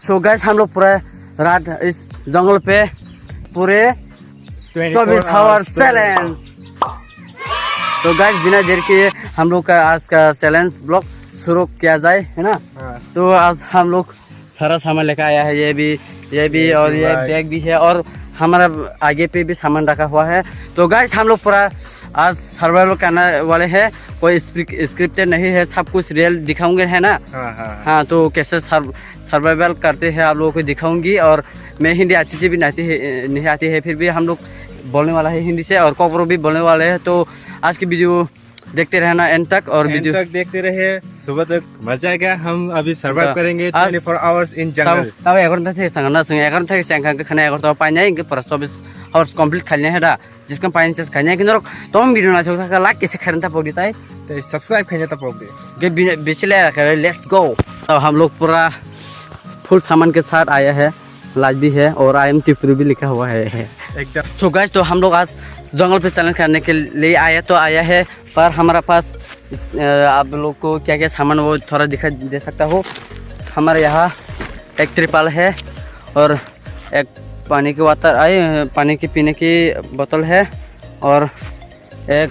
So guys हम लोग पूरा रात इस जंगल पे पूरे 24 आवर्स चैलेंज। तो गाइस बिना देर के हम लोग का आज का चैलेंज ब्लॉग शुरू किया जाए, है ना। तो आज हम लोग सारा सामान लेकर आया है, ये भी और ये बैग भी है और हमारा आगे पे भी सामान रखा हुआ है। तो गाइस हम लोग पूरा आज सर्वाइवल करने वाले हैं, कोई स्क्रिप्टेड नहीं है, सब कुछ रियल दिखाऊंगे, है ना। हाँ तो कैसे सर्वाइवल करते हैं आप लोगों को दिखाऊंगी। और मैं हिंदी अच्छी से भी नहीं आती है, फिर भी हम लोग बोलने वाला है हिंदी से और कोपरो भी बोलने वाले हैं। तो आज की वीडियो देखते रहना एंड तक, और वीडियो तक देखते रहे, सुबह तक मजा आएगा। हम अभी सर्वाइव करेंगे 24 आवर्स इन जंगल। तब 11 থেকে सांगना जों 11 থেকে सांगना खाना 11 पाइनाय इनके पर 24 आवर्स कंप्लीट खालिया है दा जिसका पाइन से खाने किन तो वीडियो ना छोटा का लाइक कैसे करना पड़ी ताई तो सब्सक्राइब खाने तक पहुंचे के बेचले करे। Let's go. तो हम लोग पूरा फुल सामान के साथ आया है, लाज भी है और आई एम त्रिपुरी भी लिखा हुआ है एकदम। सो गाइस तो हम लोग आज जंगल पे चैलेंज करने के लिए आया है, पर हमारा पास आप लोग को क्या क्या सामान वो थोड़ा दिखा दे सकता हो। हमारे यहाँ एक त्रिपाल है और एक पानी की पीने की बोतल है और एक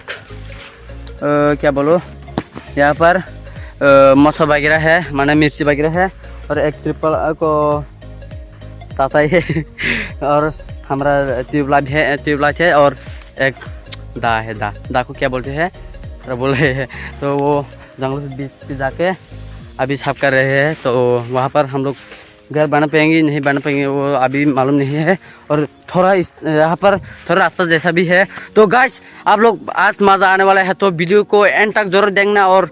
क्या बोलो यहाँ पर मसाला वगैरह है, माने मिर्ची वगैरह है और एक त्रिपाल को साथ ही है और हमारा ट्यूबलाइट है और एक दा को क्या बोलते हैं बोले हैं। तो वो जंगल के बीच पे जाके अभी साफ कर रहे हैं। तो वहाँ पर हम लोग घर बना पाएंगे नहीं बना पाएंगे वो अभी मालूम नहीं है, और थोड़ा यहाँ पर थोड़ा रास्ता जैसा भी है। तो गाइस आप लोग आज मज़ा आने वाला है, तो वीडियो को एंड तक जरूर देखना और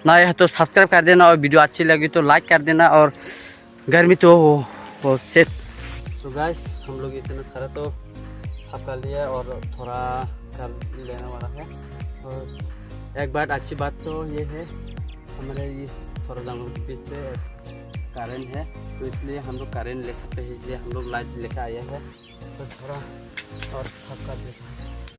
ना है तो सब्सक्राइब कर देना और वीडियो अच्छी लगी तो लाइक कर देना और गर्मी तो वो सेट। तो गाइस हम लोग इतना सारा तो साफ कर लिया और थोड़ा कर लेने वाला है। और एक बात अच्छी बात तो ये है हमारे इस थोड़ा जंगल के बीच पे करेंट है, तो इसलिए हम लोग करेंट ले सकते हैं, इसलिए हम लोग लाइट लेकर आए हैं। तो थोड़ा और साफ कर देते हैं।